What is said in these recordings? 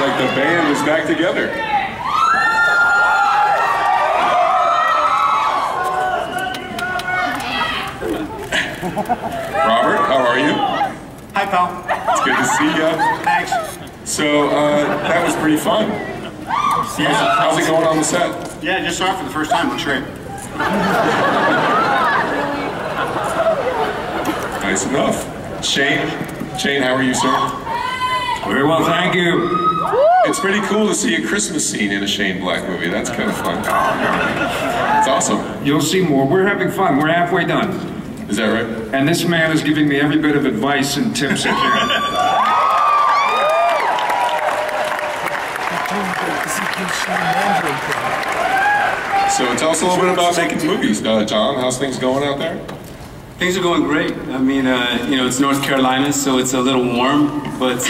like the band is back together. Robert, how are you? Hi, pal. It's good to see you. Thanks. So, that was pretty fun. Yeah. How's it going on the set? Yeah, I just saw it for the first time. Looks great. Nice enough. Shane, how are you, sir? Very well, thank you. It's pretty cool to see a Christmas scene in a Shane Black movie. That's kind of fun. It's awesome. You'll see more. We're having fun. We're halfway done. Is that right? And this man is giving me every bit of advice and tips I can. So tell us a little bit about making movies. John, how's things going out there? Things are going great. I mean, you know, it's North Carolina, so it's a little warm, but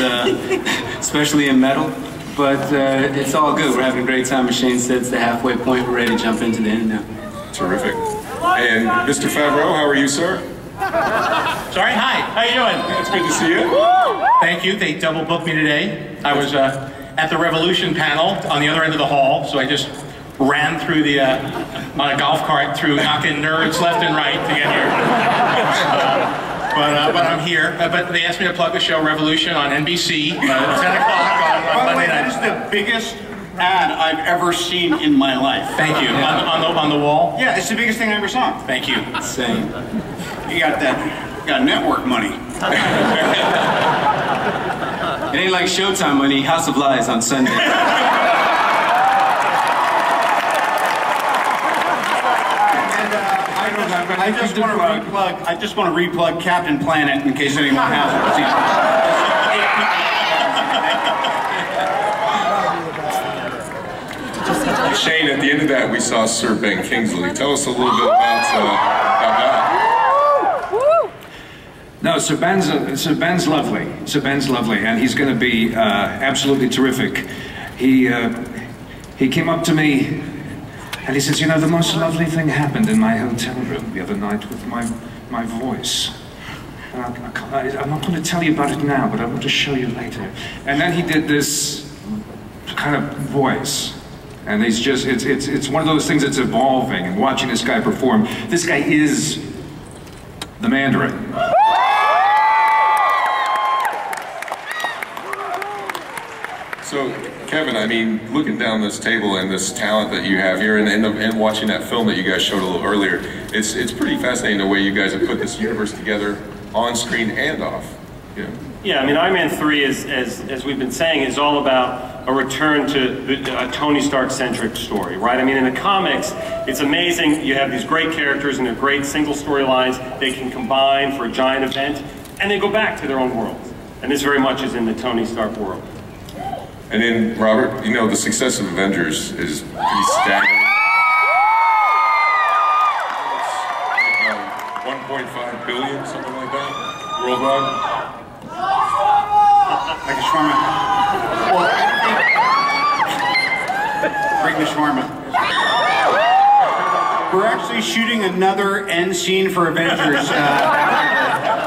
especially in metal. But it's all good. We're having a great time. As Shane said, it's the halfway point. We're ready to jump into the end now. Terrific. And Mr. Favreau, how are you, sir? Sorry, hi. How you doing? It's good to see you. Thank you. They double booked me today. I was at the Revolution panel on the other end of the hall, so I just ran through the on a golf cart through knocking nerds left and right to get here. But I'm here. But they asked me to plug the show Revolution on NBC 10 o'clock on Monday night. That is the biggest ad I've ever seen in my life. Thank you. On the wall? Yeah, it's the biggest thing I ever saw. Thank you. Same. You got network money. It ain't like Showtime money, House of Lies on Sunday. I just want to replug Captain Planet in case anyone hasn't seen it. Shane, at the end of that, we saw Sir Ben Kingsley. Tell us a little bit about that. No, Sir Ben's lovely. Sir Ben's lovely, and he's going to be absolutely terrific. He came up to me and he says, you know, the most lovely thing happened in my hotel room the other night with my voice. And I'm not going to tell you about it now, but I want to show you later. And then he did this kind of voice. And it's just, it's one of those things that's evolving, and watching this guy perform. This guy is the Mandarin. So, Kevin, I mean, looking down this table and this talent that you have here, and watching that film that you guys showed a little earlier, it's pretty fascinating the way you guys have put this universe together on screen and off. You know? Yeah, I mean, Iron Man 3, as we've been saying, is all about a return to a Tony Stark-centric story, right? I mean, in the comics, it's amazing. You have these great characters and they're great single storylines. They can combine for a giant event, and they go back to their own world. And this very much is in the Tony Stark world. And then, Robert, you know, the success of Avengers is pretty staggering. 1.5 billion, something like that, worldwide. like a shawarma. Well, bring the shawarma. We're actually shooting another end scene for Avengers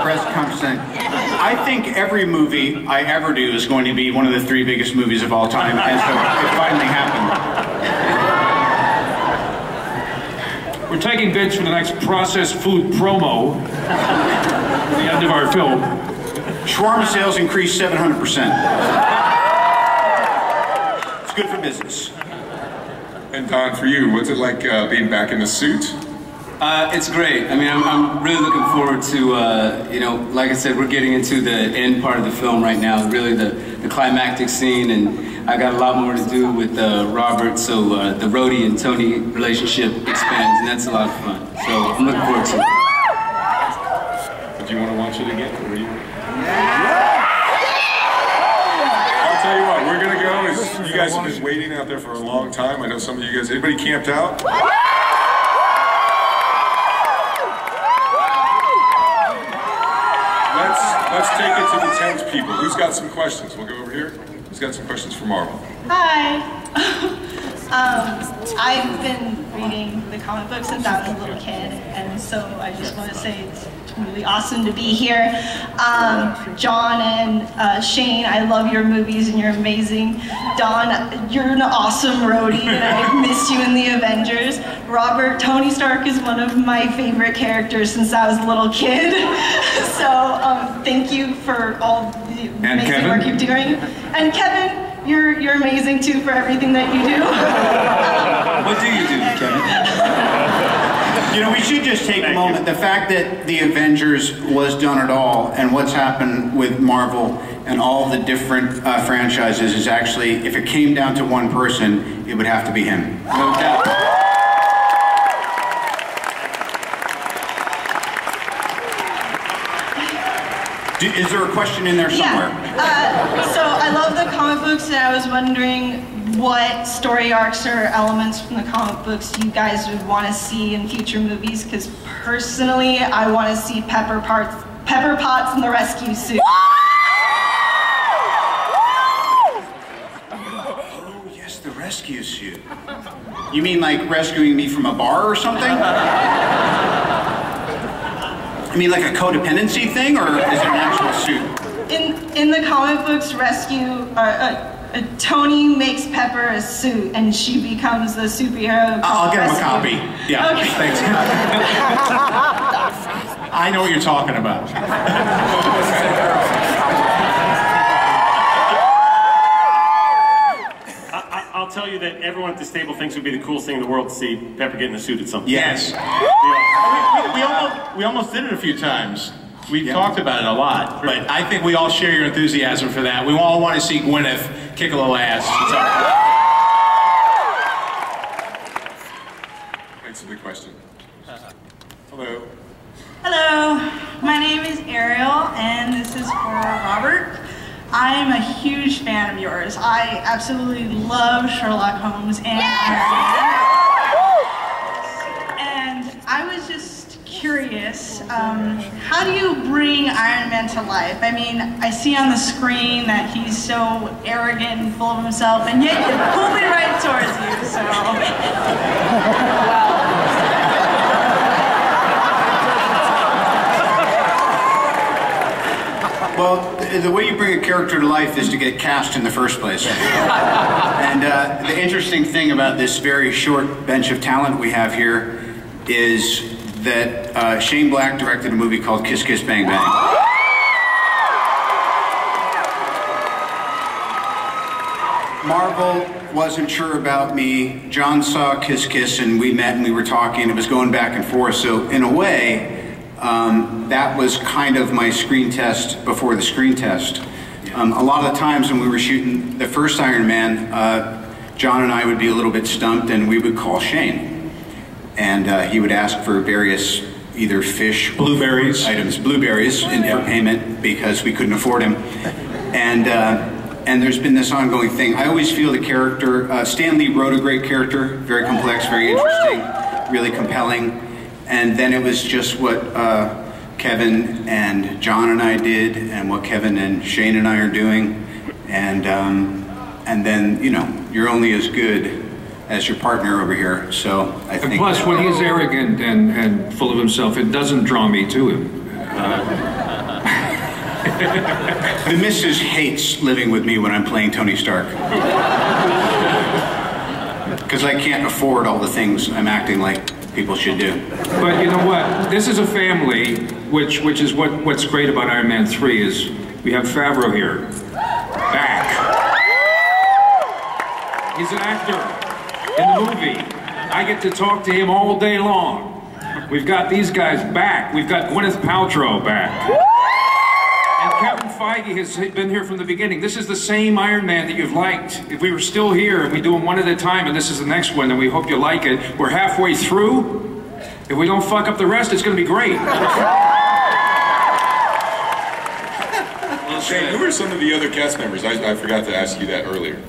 press conference. I think every movie I ever do is going to be one of the 3 biggest movies of all time, and so it finally happened. We're taking bids for the next processed food promo at the end of our film. Shawarma sales increased 700%. It's good for business. And Don, for you, what's it like being back in the suit? It's great. I mean, I'm really looking forward to, you know, like I said, we're getting into the end part of the film right now, really the climactic scene, and I got a lot more to do with Robert, so the Rhodey and Tony relationship expands, and that's a lot of fun. So I'm looking forward to it. Do you want to watch it again? Or you... I'll tell you what, we're going to go. You guys have been waiting out there for a long time. I know some of you guys, anybody camped out? Let's take it to the tent people. Who's got some questions? We'll go over here. Who's got some questions for Marvel? Hi. I've been reading the comic books since I was a little kid, and so I just want to say it's really awesome to be here. John and Shane, I love your movies and you're amazing. Don, you're an awesome roadie and I missed you in the Avengers. Robert, Tony Stark is one of my favorite characters since I was a little kid. So thank you for all the amazing work you're doing. And Kevin, you're amazing too for everything that you do. What do you do, Kevin? You know, we should just take a moment. The fact that the Avengers was done at all, and what's happened with Marvel and all the different franchises is actually, if it came down to one person, it would have to be him. No doubt. Is there a question in there somewhere? Yeah. So I love the comic books, and I was wondering what story arcs or elements from the comic books you guys would want to see in future movies, because personally, I want to see Pepper Potts in the rescue suit. Oh, yes, the rescue suit. You mean like rescuing me from a bar or something? I mean like a codependency thing, or is it an actual suit? In the comic books, Tony makes Pepper a suit, and she becomes the superhero. I'll get him a copy. Yeah, okay. Thanks. I know what you're talking about. I'll tell you that everyone at this table thinks it would be the coolest thing in the world to see Pepper get in a suit at some point. Yes. We almost did it a few times. We've talked about it a lot, but I think we all share your enthusiasm for that. We all want to see Gwyneth kick a little ass. Thanks for the question. Hello. Hello, my name is Ariel, and this is for Robert. I am a huge fan of yours. I absolutely love Sherlock Holmes and Iron Man. And I was just curious, how do you bring Iron Man to life? I mean, I see on the screen that he's so arrogant and full of himself, and yet you pull me right towards you, so. Wow. Well, the way you bring a character to life is to get cast in the first place. And the interesting thing about this very short bench of talent we have here is that Shane Black directed a movie called Kiss Kiss Bang Bang. Marvel wasn't sure about me. John saw Kiss Kiss and we met and we were talking. It was going back and forth. So in a way, that was kind of my screen test before the screen test. A lot of the times when we were shooting the first Iron Man, John and I would be a little bit stumped and we would call Shane. And he would ask for various either fish, blueberries, blueberries for payment because we couldn't afford him. And there's been this ongoing thing. I always feel the character, Stan Lee wrote a great character, very complex, very interesting, really compelling. And then it was just what Kevin and John and I did, and what Kevin and Shane and I are doing. And then, you know, you're only as good as your partner over here. So I think. And plus, when he's arrogant and full of himself, it doesn't draw me to him. The missus hates living with me when I'm playing Tony Stark. Because I can't afford all the things I'm acting like people should do. But you know what? This is a family, which is what's great about Iron Man 3 is we have Favreau here. Back. He's an actor in the movie. I get to talk to him all day long. We've got these guys back. We've got Gwyneth Paltrow back. And Kevin Feige has been here from the beginning. This is the same Iron Man that you've liked. If we were still here and we do them one at a time and this is the next one, then we hope you like it. We're halfway through. If we don't fuck up the rest, it's going to be great. Well, Shane, who are some of the other cast members? I forgot to ask you that earlier.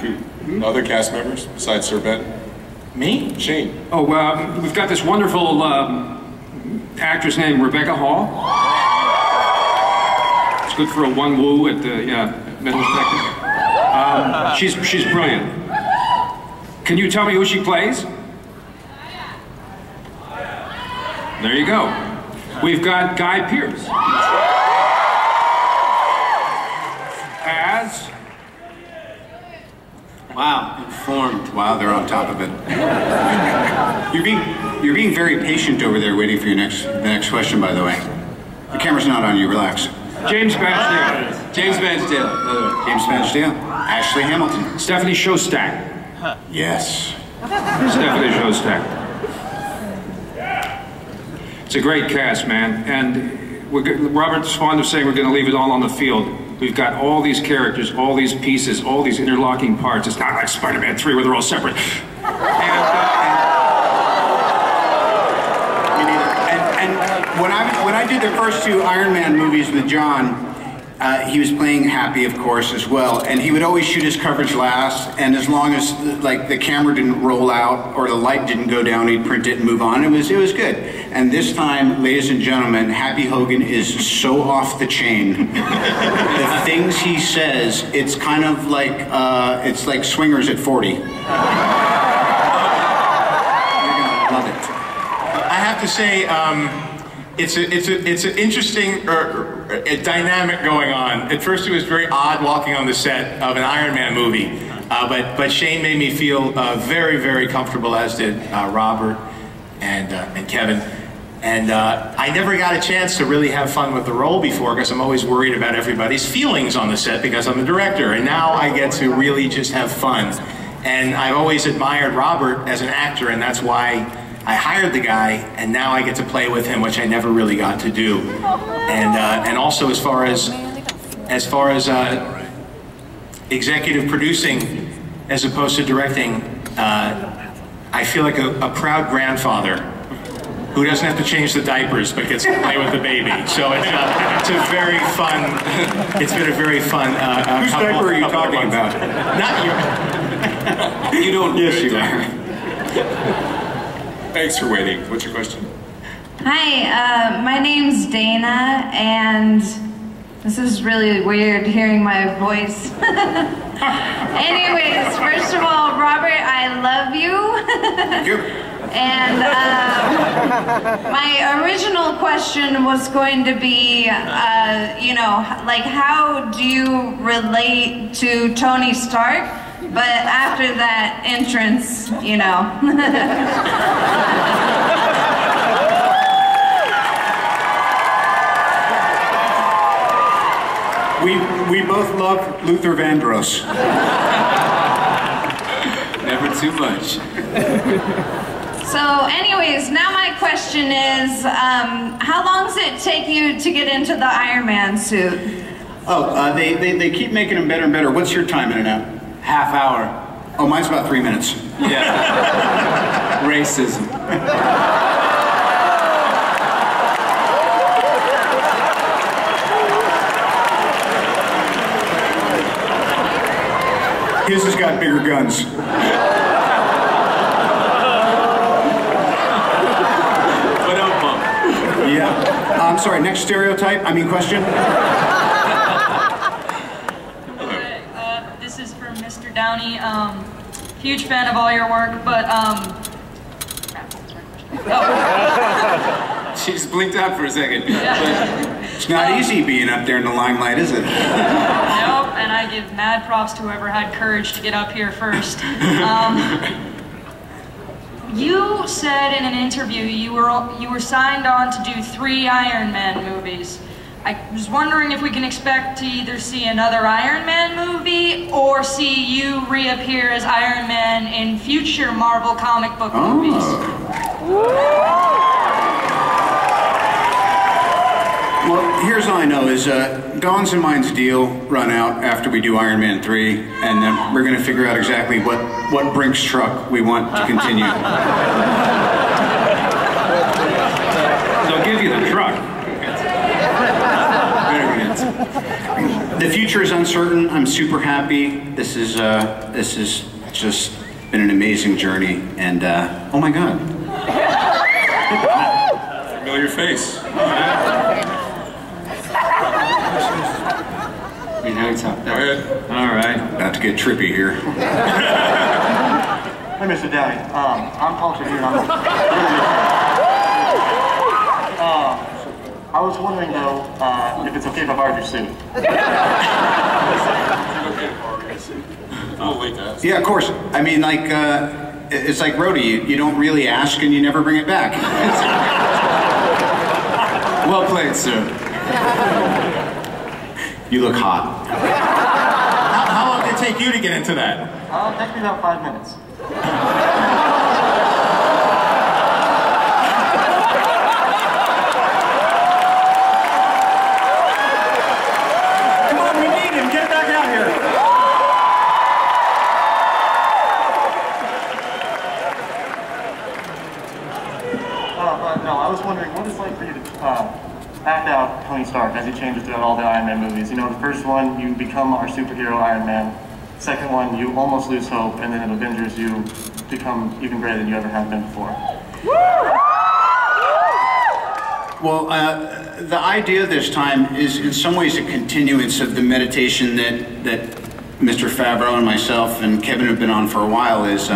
Who? Other cast members besides Sir Ben? Me? Shane. Oh, we've got this wonderful actress named Rebecca Hall. It's good for a one woo at the middle spectrum. She's brilliant. Can you tell me who she plays? There you go. We've got Guy Pearce as... Wow, informed. Wow, they're on top of it. You're being very patient over there, waiting for the next question. By the way, the camera's not on you. Relax. James Badgedale. James Badgedale. James Badgedale. Ashley Hamilton. Stephanie Shostak. Yes. Stephanie Shostak. It's a great cast, man, and Robert's fond of saying we're going to leave it all on the field. We've got all these characters, all these pieces, all these interlocking parts. It's not like Spider-Man 3 where they're all separate. And when I did the first two Iron Man movies with John, he was playing Happy, of course, as well, and he would always shoot his coverage last, and as long as like the camera didn't roll out or the light didn't go down, he'd print it and move on. It was good. And this time, ladies and gentlemen, Happy Hogan is so off the chain. The things he says, it's kind of like it's like Swingers at 40. You're gonna love it. I have to say, it's an interesting dynamic going on. At first, it was very odd walking on the set of an Iron Man movie, but Shane made me feel very, very comfortable, as did Robert and Kevin. And I never got a chance to really have fun with the role before because I'm always worried about everybody's feelings on the set because I'm the director. And now I get to really just have fun. And I've always admired Robert as an actor, and that's why I hired the guy, and now I get to play with him, which I never really got to do. And also as far as executive producing as opposed to directing, I feel like a proud grandfather who doesn't have to change the diapers but gets to play with the baby. So it's a very fun. It's been a very fun. Whose diaper are you talking about? Not you. You don't. Yes, you are. Thanks for waiting. What's your question? Hi, my name's Dana, and this is really weird hearing my voice. Anyways, first of all, Robert, I love you. Thank you. And my original question was going to be, you know, like, how do you relate to Tony Stark? But after that entrance, you know. We both love Luther Vandross. Never too much. So anyways, now my question is, how long does it take you to get into the Iron Man suit? Oh, they keep making them better and better. What's your time in and out? Half hour. Oh, mine's about 3 minutes. Yeah. Racism. His has got bigger guns. Yeah. I'm sorry, next stereotype? I mean question? This is for Mr. Downey. Huge fan of all your work, but She just blinked out for a second. It's not easy being up there in the limelight, is it? Nope, and I give mad props to whoever had courage to get up here first. You said in an interview you were signed on to do 3 Iron Man movies. I was wondering if we can expect to either see another Iron Man movie or see you reappear as Iron Man in future Marvel comic book movies. Well, here's all I know is Dawn's and mine's deal run out after we do Iron Man 3, and then we're going to figure out exactly what Brinks truck we want to continue. They'll give you the truck. The future is uncertain. I'm super happy. This is just been an amazing journey, and oh my God. Familiar face. Now you talk. Go ahead. All right. About to get trippy here. Hey, Mr. Downey. I'm Paul Trevino. I was wondering, though, if it's okay if I borrowed your suit. Yeah, of course. I mean, like, it's like Rhodey. You don't really ask and you never bring it back. Well played, sir. You look hot. How long did it take you to get into that? It takes me about 5 minutes. Come on, we need him. Get back out here. No, I was wondering, what it's like for you to act out Tony Stark as he changes throughout all the Iron Man movies. You know, the first one, you become our superhero Iron Man. Second one, you almost lose hope, and then in Avengers, you become even greater than you ever have been before. Well, the idea this time is in some ways a continuance of the meditation that Mr. Favreau and myself and Kevin have been on for a while. Is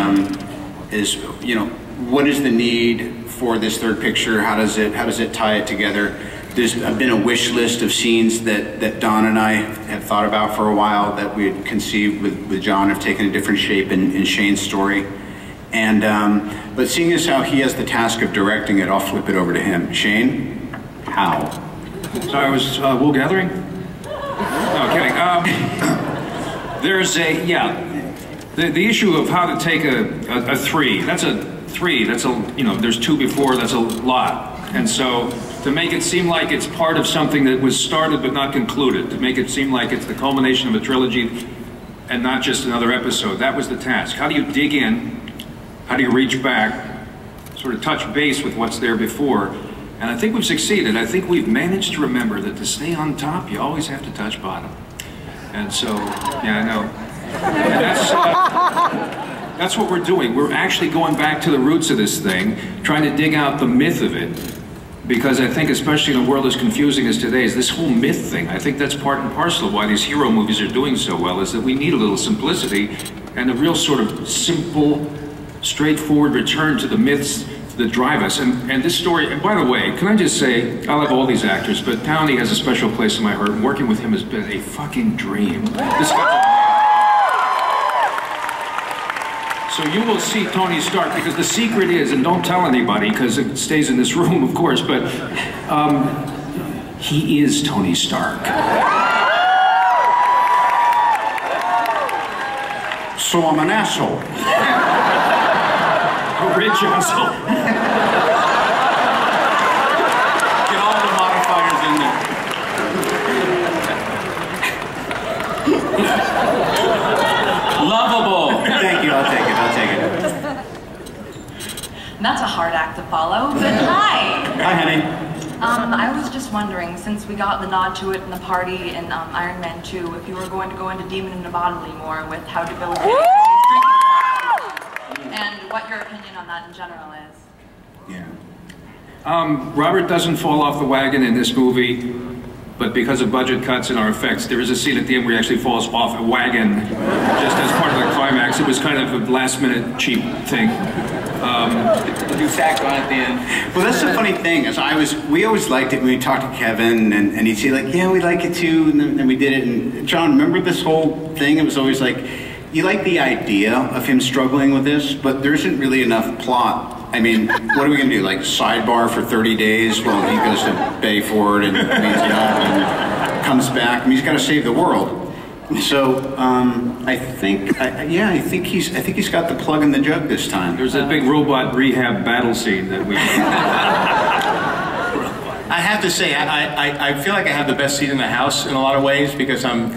you know, what is the need for this third picture? How does it tie it together? There's been a wish list of scenes that Don and I have thought about for a while that we had conceived with John have taken a different shape in Shane's story. And but seeing as how he has the task of directing it, I'll flip it over to him. Shane, how? So I was wool gathering? No, kidding. There's a, the issue of how to take a 3. That's a 3. That's a, you know, there's 2 before. That's a lot. And so to make it seem like it's part of something that was started but not concluded, to make it seem like it's the culmination of a trilogy and not just another episode, that was the task. How do you dig in? How do you reach back, sort of touch base with what's there before? And I think we've succeeded. I think we've managed to remember that to stay on top, you always have to touch bottom. And so, yeah, I know. And that's what we're doing. We're actually going back to the roots of this thing, trying to dig out the myth of it. Because I think, especially in a world as confusing as today's, this whole myth thing, I think that's part and parcel of why these hero movies are doing so well, is that we need a little simplicity and a real sort of simple, straightforward return to the myths that drive us. And this story, and by the way, can I just say, I love all these actors, but Downey has a special place in my heart, and working with him has been a fucking dream. This guy. So you will see Tony Stark, because the secret is, and don't tell anybody, because it stays in this room, of course, but he is Tony Stark. So I'm an asshole. A rich asshole. Get all the modifiers in there. Lovable. Thank you, I'll take it. That's a hard act to follow, but hi! Hi, honey. I was just wondering, since we got the nod to it in the party in Iron Man 2, if you were going to go into Demon in the Bottle more with how debilitating drinking and what your opinion on that in general is. Yeah. Robert doesn't fall off the wagon in this movie, but because of budget cuts and our effects, there is a scene at the end where he actually falls off a wagon just as part of the climax. It was kind of a last-minute cheap thing. You sacked on at the end. Well, that's the funny thing, is we always liked it when we talked to Kevin, and he'd say like, yeah, we like it too, and then we did it. And John, remember this whole thing? It was always like, you like the idea of him struggling with this, but there isn't really enough plot. I mean, what are we gonna do? Like sidebar for 30 days while he goes to Bayford and cleans it up and comes back? I mean, he's got to save the world. So I think he's got the plug in the jug this time. There's that big robot rehab battle scene that we. I have to say, I feel like I have the best seat in the house in a lot of ways, because I'm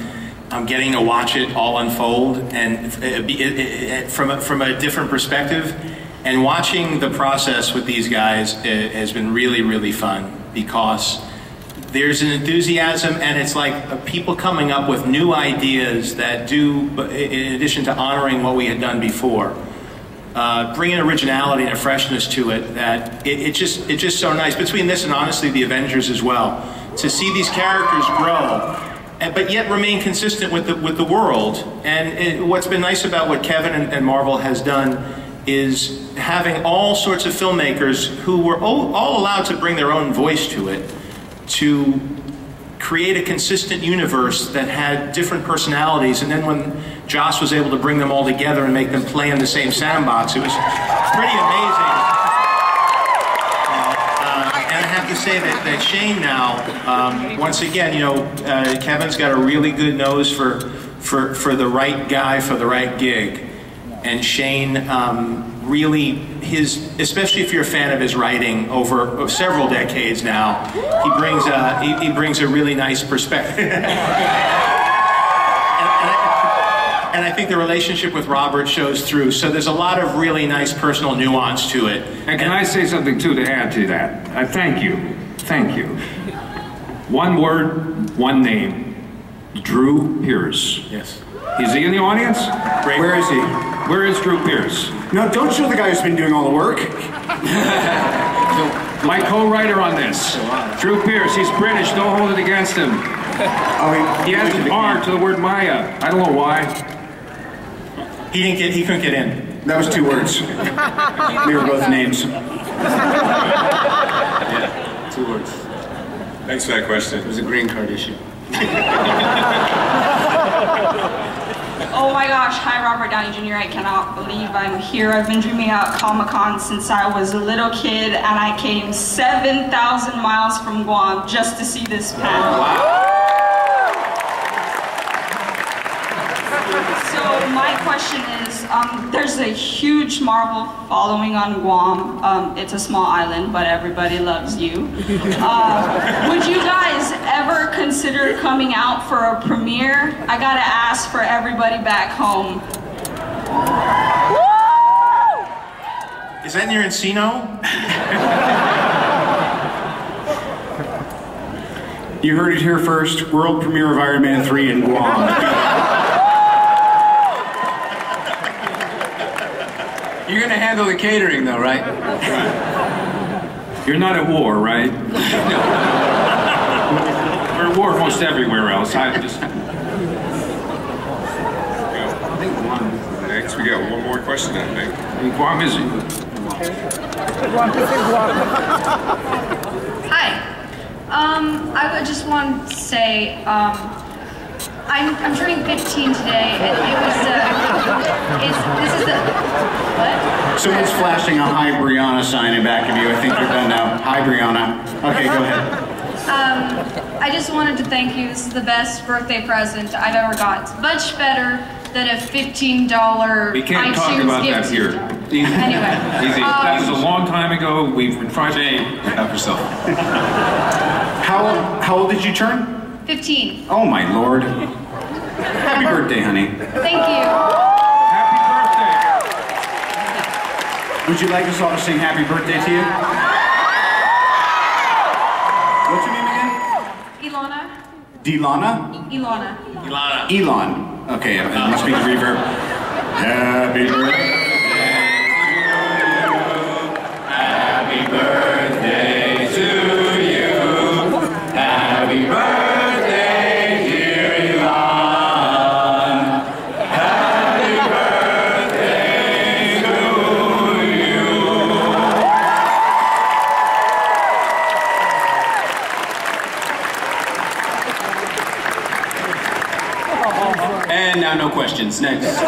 getting to watch it all unfold, and from a different perspective. And watching the process with these guys has been really, really fun, because there's an enthusiasm, and it's like people coming up with new ideas that do, in addition to honoring what we had done before, bring an originality and a freshness to it that it's just so nice. Between this and honestly the Avengers as well, to see these characters grow, but yet remain consistent with the world. And what's been nice about what Kevin and Marvel has done is having all sorts of filmmakers who were all allowed to bring their own voice to it, to create a consistent universe that had different personalities. And then when Joss was able to bring them all together and make them play in the same sandbox, it was pretty amazing. And I have to say that Shane now, once again, you know, Kevin's got a really good nose for the right guy for the right gig. And Shane really, especially if you're a fan of his writing over several decades now, he brings a really nice perspective. And I think the relationship with Robert shows through. So there's a lot of really nice personal nuance to it. And can I say something too to add to that? Thank you. Thank you. One word, one name. Drew Pearce. Yes. Is he in the audience? Great. Where is he? Where is Drew Pearce? No, don't show the guy who's been doing all the work. My co-writer on this. Drew Pearce, he's British, don't hold it against him. Oh, he adds an R to the word Maya. I don't know why. He couldn't get in. That was 2 words. They were both names. Yeah, 2 words. Thanks for that question. It was a green card issue. Oh my gosh, hi Robert Downey Jr. I cannot believe I'm here. I've been dreaming about Comic-Con since I was a little kid, and I came 7,000 miles from Guam just to see this panel. Wow. So my question is, there's a huge Marvel following on Guam. It's a small island, but everybody loves you. Would you guys ever consider coming out for a premiere? I gotta ask for everybody back home. Is that near Encino? You heard it here first. World premiere of Iron Man 3 in Guam. You're gonna handle the catering though, right? You're not at war, right? We're at war most everywhere else. I just... Next, we got one more question, I think. Guam is... Hi. I would just want to say, I'm turning 15 today, and it was, this is the, what? Someone's flashing a Hi Brianna sign in back of you. I think you're done now. Hi Brianna. Okay, go ahead. I just wanted to thank you. This is the best birthday present I've ever got. It's much better than a $15 We can't talk iTunes about gift. that here. Anyway. Easy. That was a long time ago. We've been trying to... Help yourself. How old did you turn? 15. Oh my lord. Happy birthday, honey. Thank you. Happy birthday. Would you like us all to sing happy birthday to you? What's your name again? Ilona? Delana? Ilona. Elon. Okay, it must be the reverb. Happy birthday to you. Happy birthday to you. Happy birthday, dear Elon. Happy birthday to you. And now no questions. Next.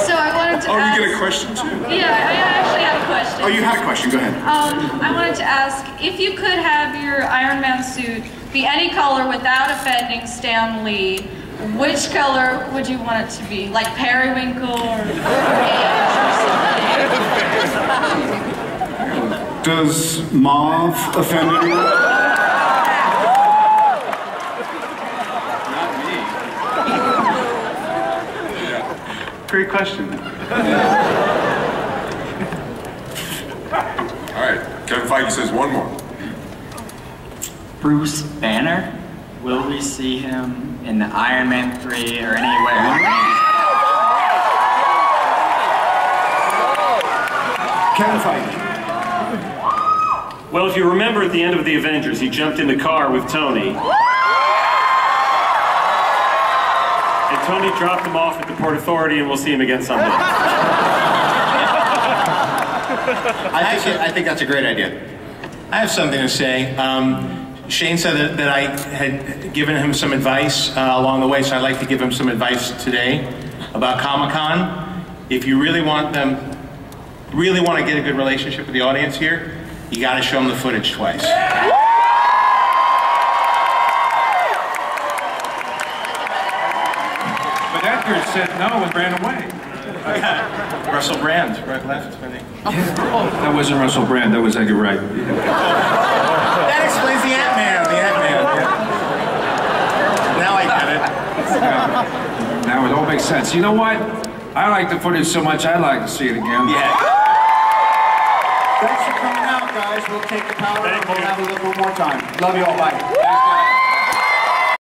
So I wanted to Oh, ask... you get a question too? Yeah, I actually have a question. Oh, you had a question. Go ahead. I wanted to ask, if you could have your Iron Man suit be any color without offending Stan Lee, which color would you want it to be? Like periwinkle or beige or something? Does mauve offend anyone? Great question. All right, Kevin Feige says one more. Bruce Banner? Will we see him in the Iron Man 3 or anywhere? Kevin Feige. Well, if you remember at the end of the Avengers, he jumped in the car with Tony. And Tony dropped him off at the Port Authority, and we'll see him again someday. I think that's a great idea. I have something to say. Shane said that I had given him some advice along the way, so I'd like to give him some advice today about Comic-Con. If you really want to get a good relationship with the audience here, you got to show them the footage twice. But Edgar said no and ran away. Russell Brand, right left. That wasn't Russell Brand, that was Edgar Wright. That explains the Ant-Man. Now I get it. Now it all makes sense. You know what? I like the footage so much, I'd like to see it again. Yeah. Thanks for coming out, guys. We'll take the power. We'll have a little more time. Love you all. Bye.